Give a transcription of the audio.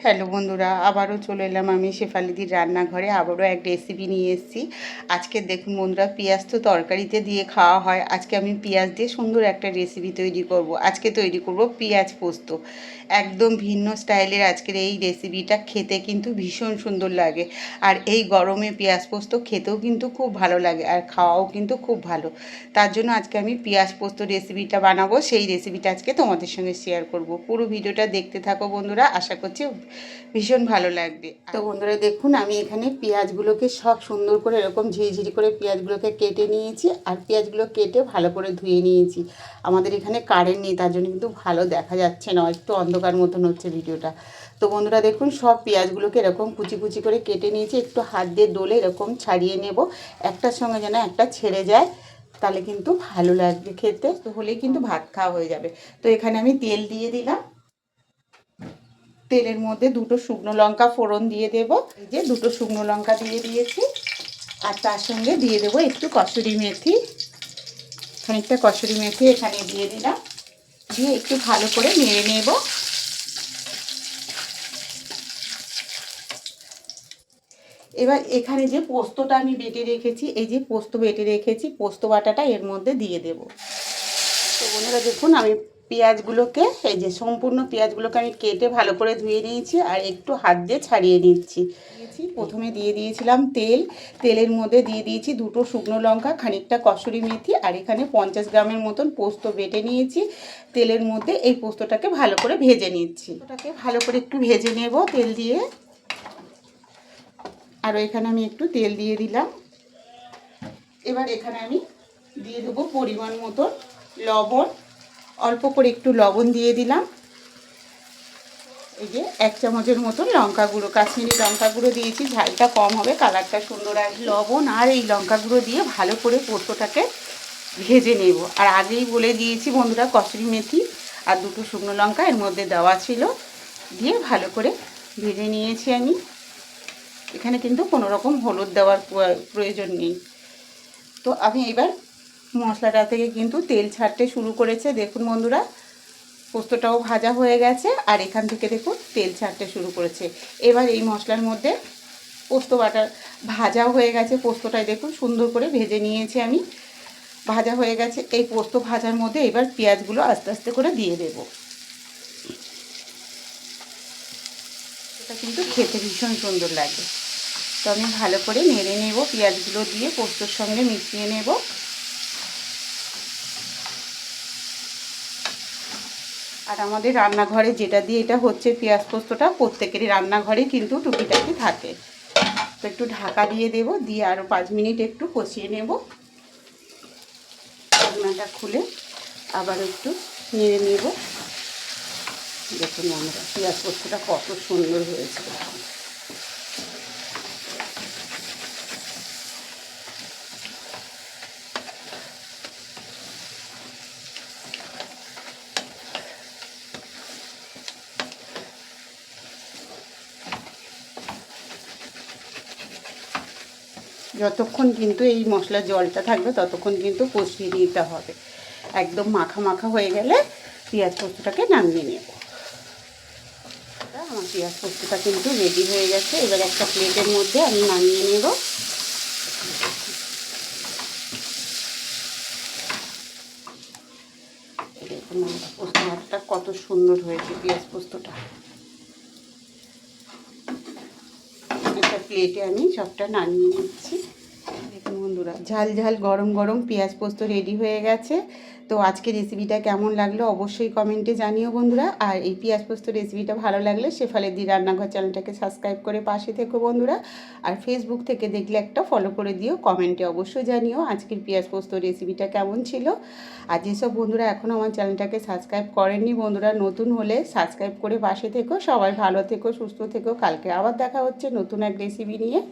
Hello বন্ধুরা, আবারও চলে এলাম আমি শেফালিদির রান্নাঘরে। আবারও এক রেসিপি নিয়ে এসেছি। আজকে দেখুন বন্ধুরা, পেঁয়াজ তো তরকারিতে দিয়ে খাওয়া হয়, আজকে আমি পেঁয়াজ দিয়ে সুন্দর একটা রেসিপি তৈরি করব। আজকে তৈরি করব পেঁয়াজ পোস্ত। একদম ভিন্ন স্টাইলের আজকের এই রেসিপিটা, খেতে কিন্তু ভীষণ সুন্দর লাগে। আর এই গরমে পেঁয়াজ পোস্ত খেতেও কিন্তু খুব ভালো লাগে, আর খাওয়াও কিন্তু খুব ভালো। তার জন্য আজকে আমি পেঁয়াজ পোস্ত রেসিপিটা বানাবো, সেই রেসিপিটা আজকে তোমাদের সঙ্গে শেয়ার করব। পুরো ভিডিওটা দেখতে থাকো বন্ধুরা, আশা করছি ভীষণ ভালো লাগবে। তো বন্ধুরা দেখুন, আমি এখানে পেঁয়াজগুলোকে সব সুন্দর করে এরকম ঝিরিঝিরি করে পেঁয়াজগুলোকে কেটে নিয়েছি, আর পেঁয়াজগুলো কেটে ভালো করে ধুয়ে নিয়েছি। আমাদের এখানে কারেন্ট নেই, তার জন্য কিন্তু ভালো দেখা যাচ্ছে না, একটু অন্ধকার মতন হচ্ছে ভিডিওটা। তো বন্ধুরা দেখুন, সব পেঁয়াজগুলোকে এরকম কুচি কুচি করে কেটে নিয়েছি, একটু হাত দিয়ে ডলে এরকম ছাড়িয়ে নেব, একটার সঙ্গে যেন একটা ছেড়ে যায়, তাহলে কিন্তু ভালো লাগবে খেতে। তো হলেই কিন্তু ভাত খাওয়া হয়ে যাবে। তো এখানে আমি তেল দিয়ে দিলাম, তেলের মধ্যে দুটো শুকনো লঙ্কা ফোড়ন দিয়ে দেব। এই যে দুটো শুকনো লঙ্কা দিয়ে দিয়েছি, আর তার সঙ্গে দিয়ে দেবো একটু কসুরি মেথি, খানিকটা কসুরি মেথি এখানে দিয়ে দিলাম, দিয়ে একটু ভালো করে নেড়ে নেব। এবার এখানে যে পোস্তটা আমি বেটে রেখেছি, এই যে পোস্ত বেটে রেখেছি, পোস্ত বাটাটা এর মধ্যে দিয়ে দেব। তো বন্ধুরা দেখুন, আমি পেঁয়াজগুলোকে, এই যে সম্পূর্ণ পেঁয়াজগুলোকে আমি কেটে ভালো করে ধুয়ে নিয়েছি, আর একটু হাত দিয়ে ছাড়িয়ে নিচ্ছি। প্রথমে দিয়ে দিয়েছিলাম তেল, তেলের মধ্যে দিয়ে দিয়েছি দুটো শুকনো লঙ্কা, খানিকটা কসুরি মেথি, আর এখানে 50 গ্রামের মতন পোস্ত বেটে নিয়েছি। তেলের মধ্যে এই পোস্তটাকে ভালো করে ভেজে নিচ্ছি, ওটাকে ভালো করে একটু ভেজে নেব তেল দিয়ে। আর এখানে আমি একটু তেল দিয়ে দিলাম। এবার এখানে আমি দিয়ে দেবো পরিমাণ মতো লবণ, অল্প করে একটু লবণ দিয়ে দিলাম। এই যে 1 চামচের মতন লঙ্কা গুঁড়ো, কাশ্মীরি লঙ্কা গুঁড়ো দিয়েছি, ঝালটা কম হবে, কালারটা সুন্দর আসবে। লবণ আর এই লঙ্কা গুঁড়ো দিয়ে ভালো করে পোস্তটাকে ভেজে নেব। আর আগেই বলে দিয়েছি বন্ধুরা, কসুরি মেথি আর দুটো শুকনো লঙ্কা এর মধ্যে দেওয়া ছিল, দিয়ে ভালো করে ভেজে নিয়েছি আমি। এখানে কিন্তু কোনো রকম হলুদ দেওয়ার প্রয়োজন নেই। তো আমি এবার মশলাটা থেকে কিন্তু তেল ছাড়তে শুরু করেছে, দেখুন বন্ধুরা, পোস্তটাও ভাজা হয়ে গেছে, আর এখান থেকে দেখুন তেল ছাড়তে শুরু করেছে। এবার এই মশলার মধ্যে পোস্ত বাটা ভাজাও হয়ে গেছে, পোস্তটাই দেখুন সুন্দর করে ভেজে নিয়েছি আমি, ভাজা হয়ে গেছে। এই পোস্ত ভাজার মধ্যে এবার পেঁয়াজগুলো আস্তে আস্তে করে দিয়ে দেব। এটা কিন্তু খেতে ভীষণ সুন্দর লাগে। তো আমি ভালো করে নেড়ে নেব, পেঁয়াজগুলো দিয়ে পোস্তর সঙ্গে মিশিয়ে নেব। আর আমাদের রান্নাঘরে যেটা দিয়ে এটা হচ্ছে পেঁয়াজ পোস্তটা, প্রত্যেকেরই রান্নাঘরে কিন্তু টুকিটাকি থাকে। তো একটু ঢাকা দিয়ে দেব, দিয়ে আরও 5 মিনিট একটু কষিয়ে নেব। ঢাকনাটা খুলে আবার একটু নেড়ে নেব। দেখুন আমরা পেঁয়াজ পোস্তটা কত সুন্দর হয়েছে। যতক্ষণ কিন্তু এই মশলার জলটা থাকবে ততক্ষণ কিন্তু কষিয়ে নিতে হবে। একদম মাখা মাখা হয়ে গেলে পেঁয়াজ পোস্তটাকে নামিয়ে নেব। আমার পেঁয়াজ পোস্তটা কিন্তু রেডি হয়ে গেছে। এবার একটা প্লেটের মধ্যে আমি নামিয়ে নেব। দেখুন পোস্ত ভাতটা কত সুন্দর হয়েছে, পেঁয়াজ পোস্তটা। একটা প্লেটে আমি সবটা নামিয়ে নিচ্ছি। দেখুন বন্ধুরা, ঝাল ঝাল গরম গরম পেঁয়াজ পোস্ত রেডি হয়ে গেছে। তো আজকে রেসিপিটা কেমন লাগলো অবশ্যই কমেন্টে জানিও বন্ধুরা। আর এই পেঁয়াজ পোস্ত রেসিপিটা ভালো লাগলে শেফালিদি রান্নাঘর চ্যানেলটাকে সাবস্ক্রাইব করে পাশে থেকো বন্ধুরা। আর ফেসবুক থেকে দেখলে একটা ফলো করে দিও, কমেন্টে অবশ্যই জানিও আজকের পেঁয়াজ পোস্ত রেসিপিটা কেমন ছিল। আর যেসব বন্ধুরা এখনও আমার চ্যানেলটাকে সাবস্ক্রাইব করেননি, বন্ধুরা নতুন হলে সাবস্ক্রাইব করে পাশে থেকো। সবাই ভালো থেকো, সুস্থ থেকো। কালকে আবার দেখা হচ্ছে নতুন এক রেসিপি নিয়ে।